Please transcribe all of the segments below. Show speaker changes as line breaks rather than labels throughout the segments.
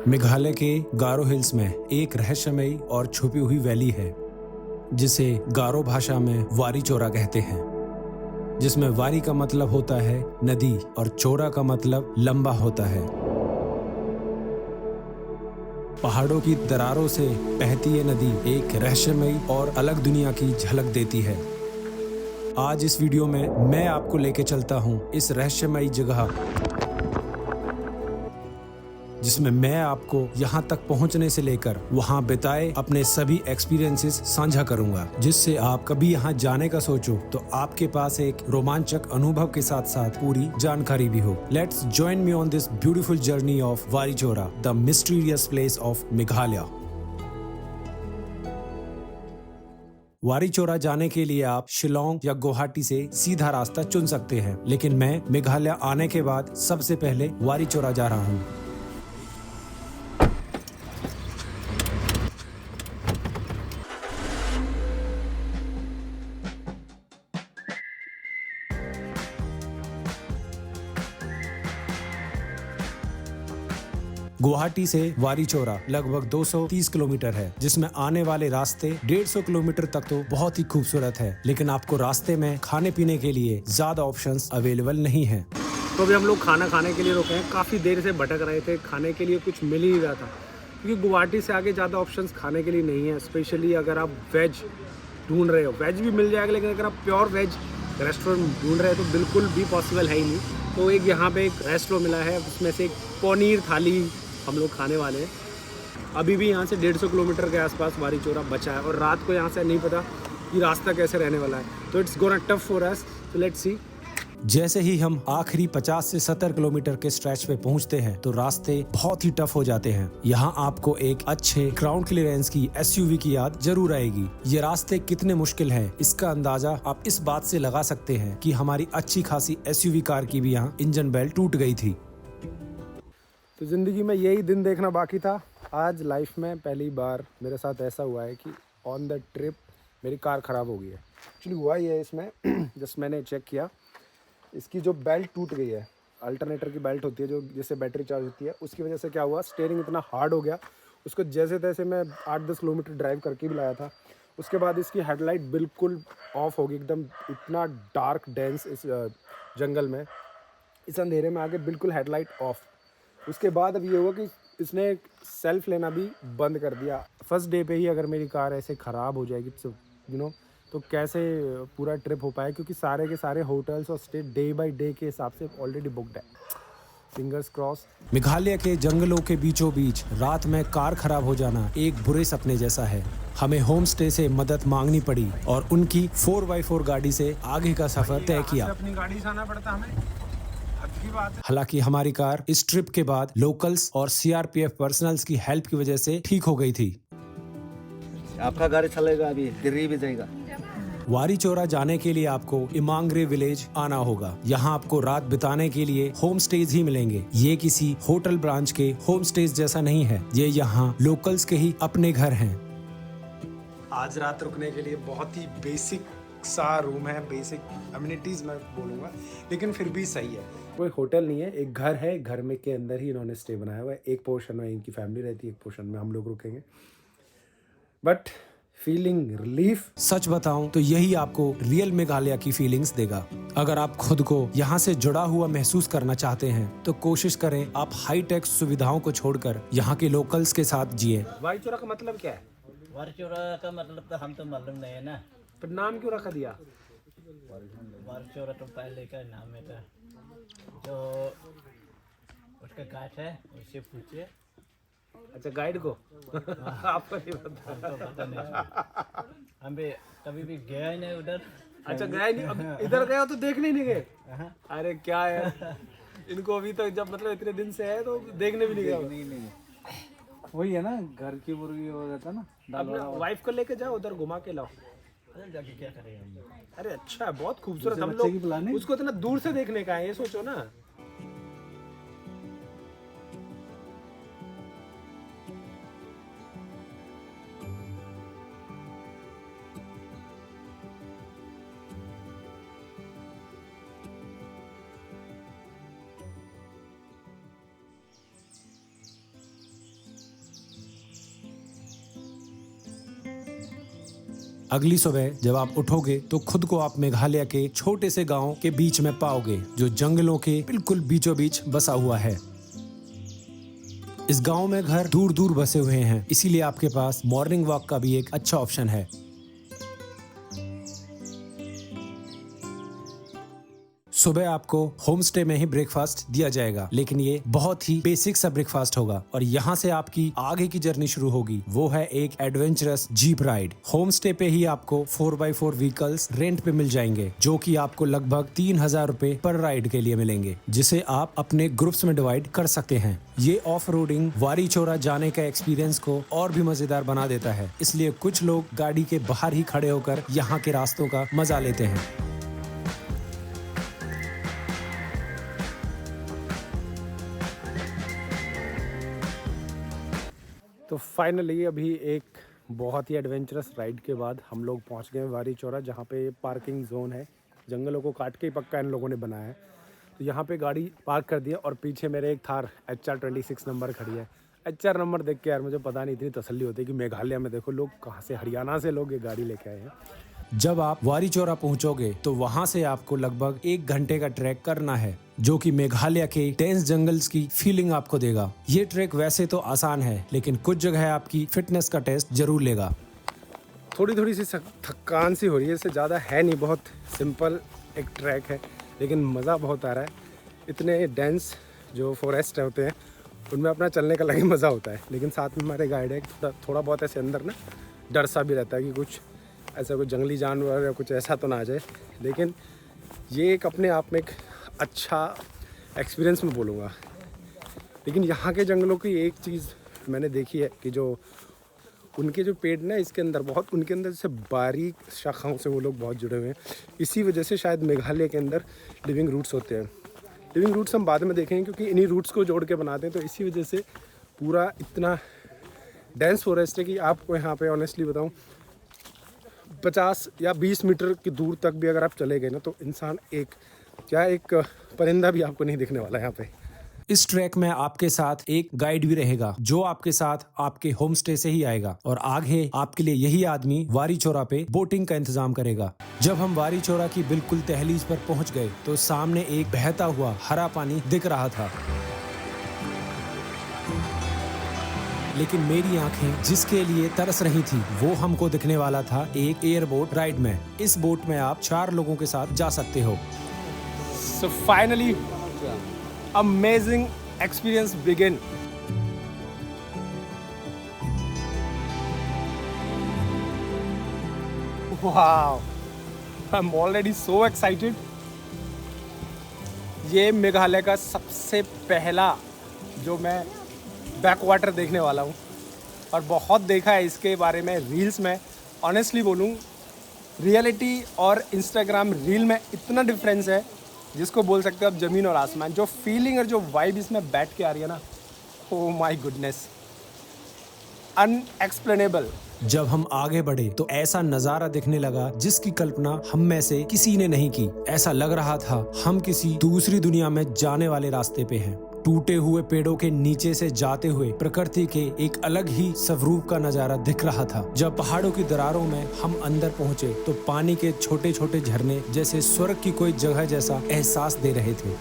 मेघालय के गारो हिल्स में एक रहस्यमयी और छुपी हुई वैली है जिसे गारो भाषा में वारी चोरा कहते हैं, जिसमें वारी का मतलब होता है नदी और चोरा का मतलब लंबा होता है। पहाड़ों की दरारों से बहती ये नदी एक रहस्यमयी और अलग दुनिया की झलक देती है। आज इस वीडियो में मैं आपको लेके चलता हूं इस रहस्यमयी जगह, जिसमें मैं आपको यहां तक पहुंचने से लेकर वहां बिताए अपने सभी एक्सपीरियंसेस साझा करूंगा, जिससे आप कभी यहां जाने का सोचो तो आपके पास एक रोमांचक अनुभव के साथ साथ पूरी जानकारी भी हो। Let's join me on this beautiful journey of वारी चोरा, the mysterious place of Meghalaya. वारी चोरा जाने के लिए आप शिलोंग या गुवाहाटी से सीधा रास्ता चुन सकते हैं, लेकिन मैं मेघालय आने के बाद सबसे पहले वारी चोरा जा रहा हूँ। गुवाहाटी से वारी चोरा लगभग 230 किलोमीटर है, जिसमें आने वाले रास्ते 150 किलोमीटर तक तो बहुत ही खूबसूरत है, लेकिन आपको रास्ते में खाने पीने के लिए ज्यादा ऑप्शंस अवेलेबल नहीं हैं।
तो अभी हम लोग खाना खाने के लिए रुके हैं। काफ़ी देर से भटक रहे थे, खाने के लिए कुछ मिल ही नहीं रहा था, क्योंकि गुवाहाटी से आगे ज़्यादा ऑप्शंस खाने के लिए नहीं है। स्पेशली अगर आप वेज ढूंढ रहे हो, वेज भी मिल जाएगा, लेकिन अगर आप प्योर वेज रेस्टोरेंट ढूंढ रहे हो तो बिल्कुल भी पॉसिबल है ही नहीं। तो एक यहाँ पे एक रेस्टोरेंट मिला है, उसमें से एक पनीर थाली हम लोग खाने वाले हैं। अभी भी यहाँ से 150 किलोमीटर के आसपास वारी चोरा बचा है, और रात को यहाँ से नहीं पता कि रास्ता कैसे रहने वाला है। तो it's gonna tough for us, तो लेट्स सी।
जैसे ही हम आखिरी 50 से 70 किलोमीटर के स्ट्रेच पे पहुंचते हैं तो रास्ते बहुत ही टफ हो जाते हैं। यहाँ आपको एक अच्छे ग्राउंड क्लियरेंस की एसयूवी की याद जरूर आएगी। ये रास्ते कितने मुश्किल हैं, इसका अंदाजा आप इस बात से लगा सकते हैं कि हमारी अच्छी खासी एसयूवी कार की भी यहाँ इंजन बेल्ट टूट गई थी।
तो ज़िंदगी में यही दिन देखना बाकी था। आज लाइफ में पहली बार मेरे साथ ऐसा हुआ है कि ऑन द ट्रिप मेरी कार ख़राब हो गई है। एक्चुअली हुआ ही है इसमें जस्ट मैंने चेक किया, इसकी जो बेल्ट टूट गई है, अल्टरनेटर की बेल्ट होती है जो जिससे बैटरी चार्ज होती है, उसकी वजह से क्या हुआ, स्टीयरिंग इतना हार्ड हो गया। उसको जैसे तैसे मैं 8-10 किलोमीटर ड्राइव करके भी लाया था। उसके बाद इसकी हेडलाइट बिल्कुल ऑफ हो गई, एकदम इतना डार्क डेंस इस जंगल में, इस अंधेरे में आगे बिल्कुल हेडलाइट ऑफ। उसके बाद अब ये हुआ कि इसने सेल्फ लेना भी बंद कर दिया। फर्स्ट डे पे ही अगर मेरी कार ऐसे ख़राब हो जाएगी तो कैसे पूरा ट्रिप हो पाए, क्योंकि सारे के सारे होटल्स और स्टे डे बाय डे के हिसाब से ऑलरेडी बुकड है। Fingers cross.
मेघालय के जंगलों के बीचों बीच रात में कार खराब हो जाना एक बुरे सपने जैसा है। हमें होम स्टे से मदद मांगनी पड़ी और उनकी 4x4 गाड़ी से आगे का सफर तय किया।
अपनी गाड़ी से आना पड़ता हमें, अच्छी बात है।
हालांकि हमारी कार इस ट्रिप के बाद लोकल्स और सीआरपीएफ पर्सनल्स की हेल्प की वजह से ठीक हो गई थी।
आपका गाड़ी चलेगा, अभी दिल्ली भी जाएगा।
वारी चोरा जाने के लिए आपको इमांगरे विलेज आना होगा। यहाँ आपको रात बिताने के लिए होम स्टेज ही मिलेंगे। ये किसी होटल ब्रांच के होम स्टेज जैसा नहीं है, ये यहाँ लोकल्स के ही अपने घर हैं।
आज रात रुकने के लिए बहुत ही बेसिक सा रूम है, बेसिक अम्यूनिटीज मैं बोलूँगा, लेकिन फिर भी सही है। कोई होटल नहीं है, एक घर है, घर में के अंदर ही इन्होंने स्टे बनाया हुआ है। एक पोर्शन में इनकी फैमिली रहती है, एक पोर्शन में हम लोग रुकेंगे, बट फीलिंग रिलीफ।
सच बताऊं तो यही आपको रियल मेघालय की फीलिंग्स देगा। अगर आप खुद को यहाँ से जुड़ा हुआ महसूस करना चाहते हैं तो कोशिश करें आप हाई टेक सुविधाओं को छोड़कर यहाँ के लोकल्स के साथ जिए।
वारी चोरा का मतलब क्या है?
वारी चोरा का मतलब तो हम तो मालूम नहीं है ना,
पर नाम क्यों रखा दिया?
वारी चोरा तो पहले का नाम है था, जो उसका गाइड है उससे पूछिए।
अच्छा, गाइड को आपको नहीं पता?
हम भी कभी भी गया ही नहीं उधर।
अच्छा, गया नहीं? अब इधर गए हो तो देखने ही नहीं गए? अरे क्या है इनको अभी तक, जब मतलब इतने दिन से है तो देखने भी नहीं गया।
नहीं वही है ना, घर की मुर्गी हो जाता ना।
अपना वाइफ को लेके जाओ उधर, घुमा के लाओ।
अरे जाके क्या करेंगे?
अरे अच्छा है, बहुत खूबसूरत। हम लोग उसको इतना दूर से देखने का है, ये सोचो ना।
अगली सुबह जब आप उठोगे तो खुद को आप मेघालय के छोटे से गांव के बीच में पाओगे, जो जंगलों के बिल्कुल बीचों बीच बसा हुआ है। इस गांव में घर दूर दूर बसे हुए हैं, इसीलिए आपके पास मॉर्निंग वॉक का भी एक अच्छा ऑप्शन है। सुबह आपको होम स्टे में ही ब्रेकफास्ट दिया जाएगा, लेकिन ये बहुत ही बेसिक सा ब्रेकफास्ट होगा और यहाँ से आपकी आगे की जर्नी शुरू होगी। वो है एक adventurous jeep ride. Home stay पे ही आपको 4x4 व्हीकल्स रेंट पे मिल जाएंगे, जो कि आपको लगभग 3000 रुपए पर राइड के लिए मिलेंगे, जिसे आप अपने ग्रुप्स में डिवाइड कर सकते हैं। ये ऑफ रोडिंग वारी चोरा जाने का एक्सपीरियंस को और भी मजेदार बना देता है, इसलिए कुछ लोग गाड़ी के बाहर ही खड़े होकर यहाँ के रास्तों का मजा लेते हैं।
तो फाइनली अभी एक बहुत ही एडवेंचरस राइड के बाद हम लोग पहुंच गए वारी चौरा, जहां पे पार्किंग जोन है। जंगलों को काट के ही पक्का इन लोगों ने बनाया है। तो यहाँ पे गाड़ी पार्क कर दिया और पीछे मेरे एक थार HR 26 नंबर खड़ी है। HR नंबर देख के यार मुझे पता नहीं, इतनी तसल्ली होती है कि मेघालय में देखो लोग कहाँ से, हरियाणा से लोग ये गाड़ी लेके आए हैं।
जब आप वारी चोरा पहुंचोगे तो वहां से आपको लगभग 1 घंटे का ट्रैक करना है, जो कि मेघालय के डेंस जंगल्स की फीलिंग आपको देगा। ये ट्रैक वैसे तो आसान है, लेकिन कुछ जगह आपकी फिटनेस का टेस्ट जरूर लेगा।
थोड़ी सी थकान सी हो रही है, इससे ज़्यादा है नहीं, बहुत सिंपल एक ट्रैक है, लेकिन मज़ा बहुत आ रहा है। इतने डेंस जो फॉरेस्ट होते हैं उनमें अपना चलने का अलग ही मज़ा होता है। लेकिन साथ में हमारे गाइड है, थोड़ा बहुत ऐसे अंदर ना डर सा भी रहता है कि कुछ ऐसा कोई जंगली जानवर या कुछ ऐसा तो ना आ जाए। लेकिन ये एक अपने आप में एक अच्छा एक्सपीरियंस मैं बोलूँगा। लेकिन यहाँ के जंगलों की एक चीज़ मैंने देखी है कि जो उनके जो पेड़ ना, इसके अंदर बहुत, उनके अंदर जैसे बारीक शाखाओं से वो लोग बहुत जुड़े हुए हैं। इसी वजह से शायद मेघालय के अंदर लिविंग रूट्स होते हैं। लिविंग रूट्स हम बाद में देखेंगे, क्योंकि इन्हीं रूट्स को जोड़ के बनाते हैं। तो इसी वजह से पूरा इतना डेंस फॉरेस्ट है कि आपको यहाँ पे ऑनेस्टली बताऊँ 50 या 20 मीटर की दूर तक भी अगर आप चले गए ना, तो इंसान एक परिंदा भी आपको नहीं दिखने वाला यहाँ पे।
इस ट्रैक में आपके साथ एक गाइड भी रहेगा, जो आपके साथ आपके होम स्टे से ही आएगा और आगे आपके लिए यही आदमी वारी चोरा पे बोटिंग का इंतजाम करेगा। जब हम वारी चोरा की बिल्कुल तहलीज पर पहुंच गए तो सामने एक बहता हुआ हरा पानी दिख रहा था, लेकिन मेरी आंखें जिसके लिए तरस रही थी वो हमको दिखने वाला था एक एयर बोट राइड में। इस बोट में आप 4 लोगों के साथ जा सकते हो।
So finally, amazing experience begin. Wow, I'm already so excited. ये मेघालय का सबसे पहला जो मैं बैक वाटर देखने वाला हूँ, और बहुत देखा है इसके बारे में रील्स में। ऑनेस्टली बोलूँ, रियलिटी और इंस्टाग्राम रील में इतना डिफरेंस है जिसको बोल सकते हो आप ज़मीन और आसमान। जो फीलिंग और जो वाइब इसमें बैठ के आ रही है ना, ओह माय गुडनेस, अनएक्सप्लेनेबल।
जब हम आगे बढ़े तो ऐसा नजारा दिखने लगा जिसकी कल्पना हम में से किसी ने नहीं की। ऐसा लग रहा था हम किसी दूसरी दुनिया में जाने वाले रास्ते पे हैं। टूटे हुए पेड़ों के नीचे से जाते हुए प्रकृति के एक अलग ही स्वरूप का नजारा दिख रहा था। जब पहाड़ों की दरारों में हम अंदर पहुंचे तो पानी के छोटे छोटे झरने जैसे स्वर्ग की कोई जगह जैसा एहसास दे रहे थे।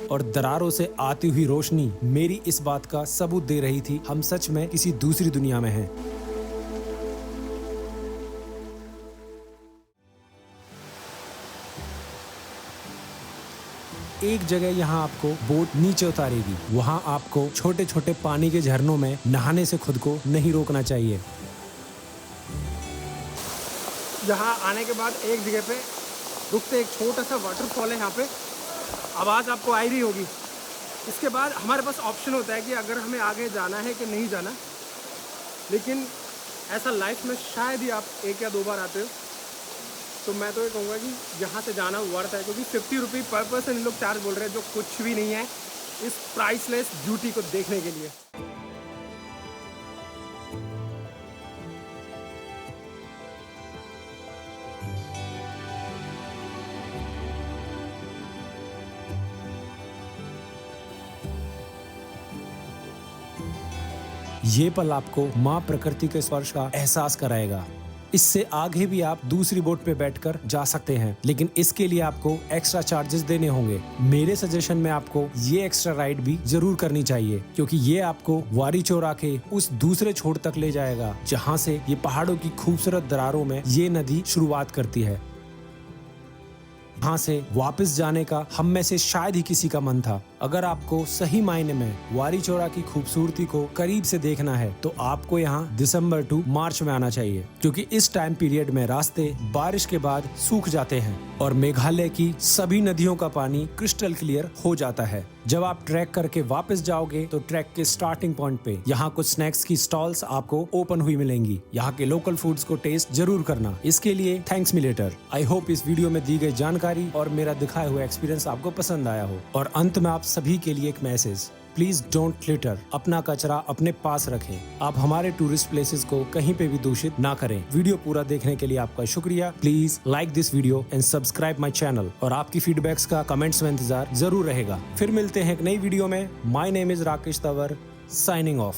और दरारों से आती हुई रोशनी मेरी इस बात का सबूत दे रही थी हम सच में किसी दूसरी दुनिया में हैं। एक जगह यहाँ आपको बोट नीचे उतारेगी। वहाँ आपको छोटे छोटे पानी के झरनों में नहाने से खुद को नहीं रोकना चाहिए।
यहाँ आने के बाद एक जगह पे रुकते, एक छोटा सा वाटरफॉल है यहाँ पे, आवाज़ आपको आ रही होगी। इसके बाद हमारे पास ऑप्शन होता है कि अगर हमें आगे जाना है कि नहीं जाना। लेकिन ऐसा लाइफ में शायद ही आप 1 या 2 बार आते हो, तो मैं तो ये कहूँगा कि यहाँ से जाना वर्थ है, क्योंकि 50 रुपये पर पर्सन इन लोग चार्ज बोल रहे हैं, जो कुछ भी नहीं है इस प्राइसलेस ब्यूटी को देखने के लिए।
ये पल आपको माँ प्रकृति के स्पर्श का एहसास कराएगा। इससे आगे भी आप दूसरी बोट पे बैठकर जा सकते हैं, लेकिन इसके लिए आपको एक्स्ट्रा चार्जेस देने होंगे। मेरे सजेशन में आपको ये एक्स्ट्रा राइड भी जरूर करनी चाहिए, क्योंकि ये आपको वारी चौरा के उस दूसरे छोर तक ले जाएगा जहाँ से ये पहाड़ों की खूबसूरत दरारों में ये नदी शुरुआत करती है। यहाँ से वापस जाने का हम में से शायद ही किसी का मन था। अगर आपको सही मायने में वारी चौरा की खूबसूरती को करीब से देखना है तो आपको यहाँ दिसंबर टू मार्च में आना चाहिए, क्योंकि इस टाइम पीरियड में रास्ते बारिश के बाद सूख जाते हैं और मेघालय की सभी नदियों का पानी क्रिस्टल क्लियर हो जाता है। जब आप ट्रैक करके वापस जाओगे तो ट्रैक के स्टार्टिंग पॉइंट पे यहाँ कुछ स्नैक्स की स्टॉल्स आपको ओपन हुई मिलेंगी। यहाँ के लोकल फूड्स को टेस्ट जरूर करना। इसके लिए thanks me later. I hope इस वीडियो में दी गई जानकारी और मेरा दिखाया हुआ एक्सपीरियंस आपको पसंद आया हो। और अंत में आप सभी के लिए एक मैसेज, प्लीज डोंट लिटर। अपना कचरा अपने पास रखें। आप हमारे टूरिस्ट प्लेसेस को कहीं पे भी दूषित ना करें। वीडियो पूरा देखने के लिए आपका शुक्रिया। Please like this video and subscribe my channel. और आपकी फीडबैक्स का कमेंट्स में इंतजार जरूर रहेगा। फिर मिलते हैं एक नई वीडियो में। My name is Rakesh Tanwar, signing off.